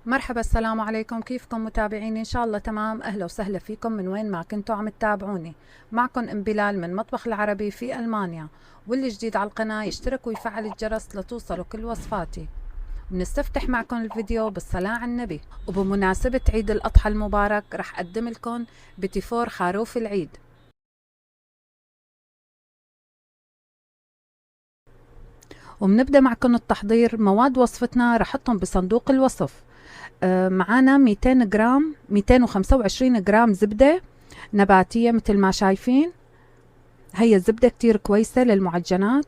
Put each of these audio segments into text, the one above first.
مرحبا، السلام عليكم. كيفكم متابعيني؟ ان شاء الله تمام. اهلا وسهلا فيكم من وين ما كنتوا عم تتابعوني. معكم ام بلال من مطبخ العربي في المانيا، واللي جديد على القناة يشترك ويفعل الجرس لتوصلوا كل وصفاتي. بنستفتح معكم الفيديو بالصلاة على النبي، وبمناسبة عيد الأضحى المبارك رح أقدم لكم بتيفور خروف العيد. وبنبدأ معكم التحضير. مواد وصفتنا رح احطهم بصندوق الوصف. معانا 200 جرام 225 جرام زبدة نباتية مثل ما شايفين. هي الزبدة كتير كويسة للمعجنات.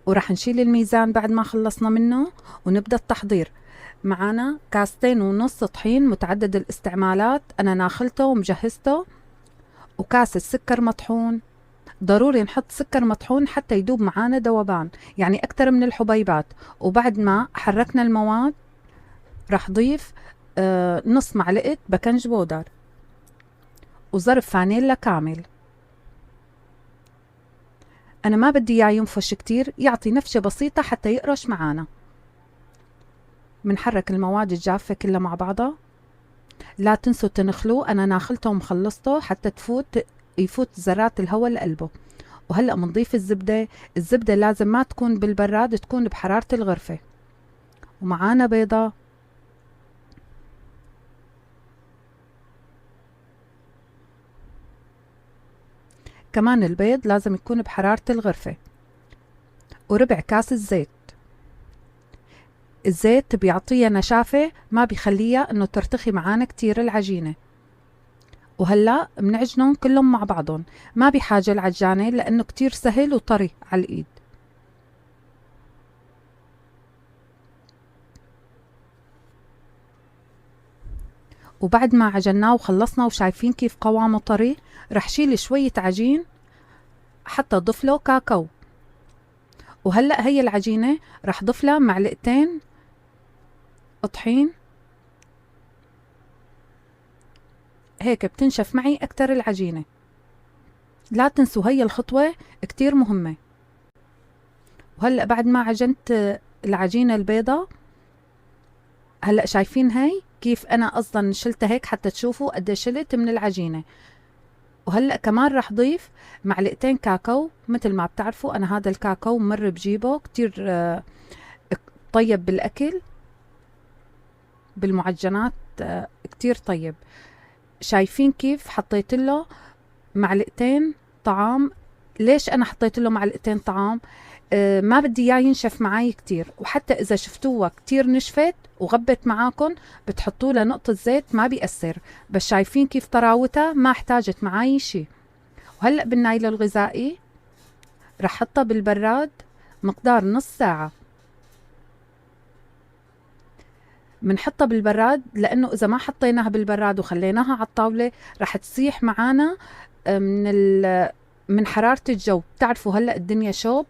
ورح نشيل الميزان بعد ما خلصنا منه ونبدأ التحضير. معانا كاستين ونص طحين متعدد الاستعمالات، أنا ناخلته ومجهزته. وكاسة سكر مطحون، ضروري نحط سكر مطحون حتى يدوب معانا ذوبان، يعني أكتر من الحبيبات. وبعد ما حركنا المواد رح ضيف نص معلقة بكنج بودر وظرف فانيلا كامل. أنا ما بدي إياه ينفش كتير، يعطي نفشة بسيطة حتى يقرش معانا. منحرك المواد الجافة كلها مع بعضها. لا تنسوا تنخلوه، أنا ناخلته ومخلصته حتى يفوت ذرات الهواء لقلبه. وهلأ منضيف الزبدة. الزبدة لازم ما تكون بالبراد، تكون بحرارة الغرفة. ومعانا بيضة، كمان البيض لازم يكون بحرارة الغرفة. وربع كاس الزيت. الزيت بيعطيها نشافة، ما بيخليها انه ترتخي معانا كتير العجينة. وهلا بنعجنهم كلهم مع بعضهم، ما بحاجة العجانة لانه كتير سهل وطري على الايد. وبعد ما عجناه وخلصنا وشايفين كيف قوامه طري، رح شيل شوية عجين حتى ضيف له كاكاو. وهلأ هي العجينة رح ضيف لها معلقتين طحين، هيك بتنشف معي أكتر العجينة. لا تنسوا هي الخطوة كتير مهمة. وهلأ بعد ما عجنت العجينة البيضة، هلأ شايفين هاي كيف أنا أصلا شلتها هيك حتى تشوفوا قد شلت من العجينة. وهلأ كمان رح ضيف معلقتين كاكاو. مثل ما بتعرفوا أنا هذا الكاكاو مر بجيبه كتير طيب بالأكل، بالمعجنات كتير طيب. شايفين كيف حطيت له معلقتين طعام. ليش أنا حطيت له معلقتين طعام؟ ما بدي اياه ينشف معي كتير، وحتى اذا شفتوها كتير نشفت وغبت معاكم بتحطوا لها نقطة زيت ما بيأثر. بس شايفين كيف طراوتها ما احتاجت معي شي. وهلأ بالنايل الغذائي رح حطها بالبراد مقدار نص ساعة. منحطها بالبراد لانه اذا ما حطيناها بالبراد وخليناها على الطاولة رح تسيح معانا من حرارة الجو. بتعرفوا هلأ الدنيا شوب،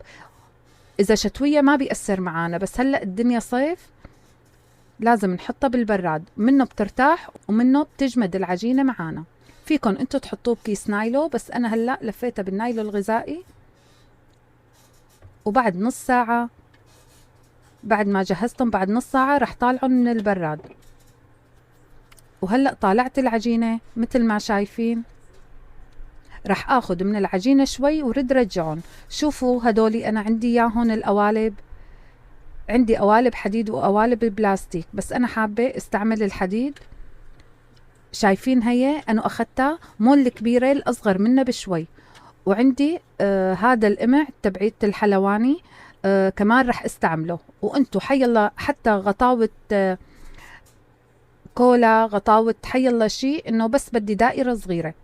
إذا شتوية ما بيأثر معانا، بس هلأ الدنيا صيف لازم نحطها بالبراد، منه بترتاح ومنه بتجمد العجينة معانا. فيكن انتو تحطوه بكيس نايلو، بس أنا هلأ لفيتها بالنايلو الغذائي. وبعد نص ساعة، بعد ما جهزتهم بعد نص ساعة رح طالعهم من البراد. وهلأ طالعت العجينة مثل ما شايفين. رح اخذ من العجينة شوي ورد رجعهم. شوفوا هدولي انا عندي اياهن القوالب، عندي قوالب حديد وقوالب بلاستيك، بس انا حابة استعمل الحديد. شايفين هي انا اخذتها مو الكبيرة، الاصغر منها بشوي. وعندي هذا القمع تبعيت الحلواني كمان رح استعمله. وانتو حيالله حتى غطاوة كولا، غطاوة حيالله شي، انه بس بدي دائرة صغيرة.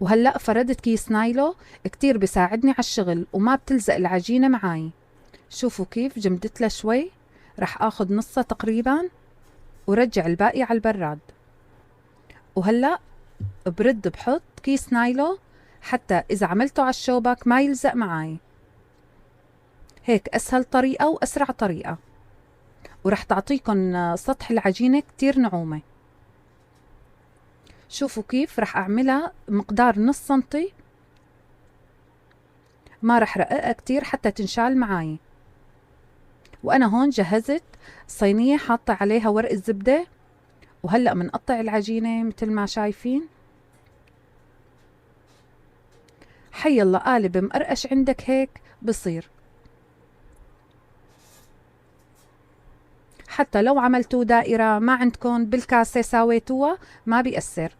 وهلأ فردت كيس نايلو كتير بيساعدني على الشغل وما بتلزق العجينة معاي. شوفوا كيف جمدت لها شوي. رح اخذ نصها تقريبا ورجع الباقي على البراد. وهلأ برد بحط كيس نايلو حتى اذا عملته على الشوبك ما يلزق معاي. هيك اسهل طريقة واسرع طريقة، ورح تعطيكم سطح العجينة كتير نعومة. شوفوا كيف رح اعملها مقدار نص سنتي، ما رح رققها كتير حتى تنشال معاي. وأنا هون جهزت صينية حاطة عليها ورق الزبدة، وهلأ منقطع العجينة مثل ما شايفين. حي الله قالب مقرقش عندك هيك بصير، حتى لو عملتوا دائرة ما عندكم بالكاسة ساويتوها ما بيأثر.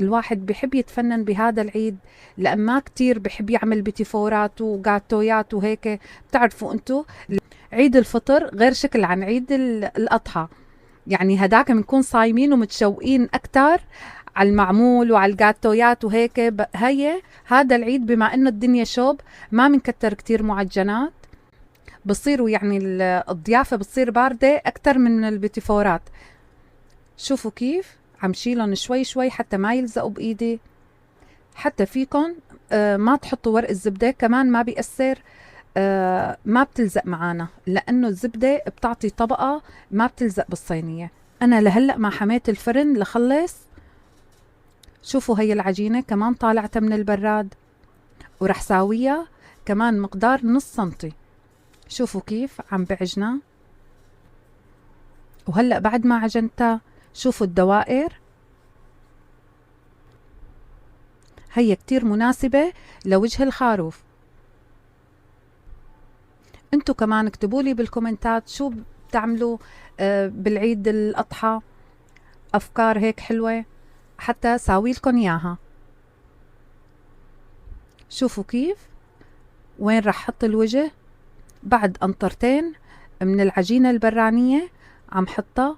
الواحد بحب يتفنن بهذا العيد، لأن ما كتير بحب يعمل بتيفورات وغاتويات وهيك. بتعرفوا انتو عيد الفطر غير شكل عن عيد الأضحى، يعني هداك بنكون صايمين ومتشوقين أكتر على المعمول وعلى الجاتويات وهيك. هذا العيد بما انه الدنيا شوب ما منكتر كتير معجنات، بصيروا يعني الضيافة بتصير باردة أكتر من البتيفورات. شوفوا كيف عم شيلهم شوي شوي حتى ما يلزقوا بإيدي. حتى فيكن ما تحطوا ورق الزبدة كمان ما بيأثر، ما بتلزق معانا لأنه الزبدة بتعطي طبقة ما بتلزق بالصينية. أنا لهلأ ما حميت الفرن لخلص. شوفوا هي العجينة كمان طالعتها من البراد، ورح ساويها كمان مقدار نص سنتي. شوفوا كيف عم بعجنها. وهلأ بعد ما عجنتها شوفوا الدوائر، هي كتير مناسبة لوجه الخروف. انتو كمان اكتبولي بالكومنتات شو بتعملوا بالعيد الأضحى، أفكار هيك حلوة حتى ساوي لكم إياها. شوفوا كيف وين رح حط الوجه. بعد أنطرتين من العجينة البرانية عم حطها.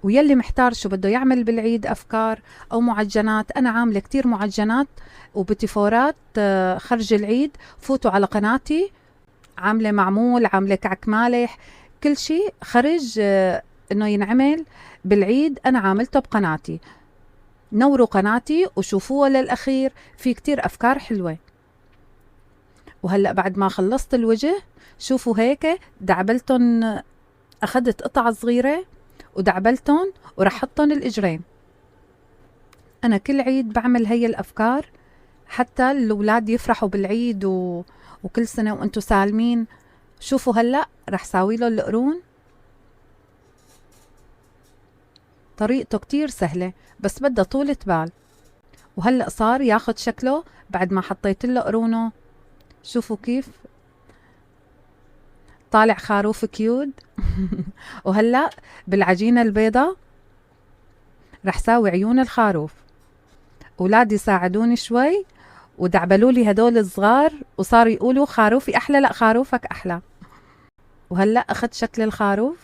ويلي محتار شو بده يعمل بالعيد أفكار أو معجنات، أنا عاملة كتير معجنات وبتيفورات خرج العيد. فوتوا على قناتي، عاملة معمول، عاملة كعك مالح، كل شي خرج إنه ينعمل بالعيد أنا عاملته بقناتي. نوروا قناتي وشوفوها للأخير، في كتير أفكار حلوة. وهلأ بعد ما خلصت الوجه شوفوا هيك دعبلتن، أخذت قطعة صغيرة ودعبلتن ورح حطن الإجرين. أنا كل عيد بعمل هي الأفكار حتى الأولاد يفرحوا بالعيد وكل سنة وأنتوا سالمين. شوفوا هلأ رح ساوي له القرون. طريقته كتير سهلة بس بدها طولة بال. وهلأ صار ياخد شكله بعد ما حطيت له قرونه. شوفوا كيف طالع خروف كيود. وهلأ بالعجينة البيضة رح ساوي عيون الخروف. أولادي ساعدوني شوي ودعبلوا لي هدول الصغار وصاروا يقولوا خروفي أحلى، لا خروفك أحلى. وهلأ أخذت شكل الخروف.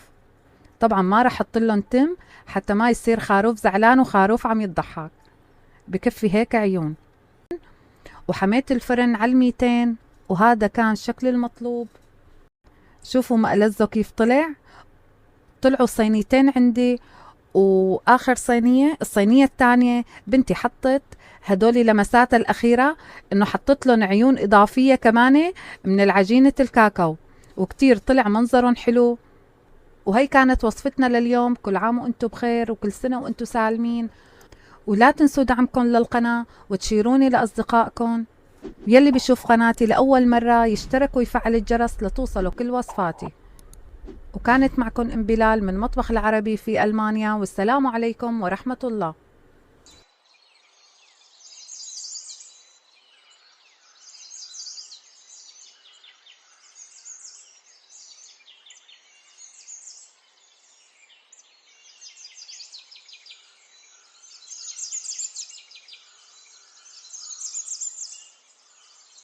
طبعا ما رح أحط لهم تم حتى ما يصير خروف زعلان وخروف عم يضحك، بكفي هيك عيون. وحميت الفرن على 200 وهذا كان شكل المطلوب. شوفوا مقلزه كيف طلعوا صينيتين عندي، واخر صينية الصينية الثانية بنتي حطت هدول لمسات الأخيرة انه حطت لهم عيون إضافية كمان من العجينة الكاكاو، وكتير طلع منظرهم حلو. وهي كانت وصفتنا لليوم. كل عام وانتم بخير وكل سنة وانتم سالمين، ولا تنسوا دعمكم للقناة وتشيروني لأصدقائكم. يلي بيشوف قناتي لأول مرة يشترك ويفعل الجرس لتوصلوا كل وصفاتي. وكانت معكم ام بلال من مطبخ العربي في ألمانيا، والسلام عليكم ورحمة الله.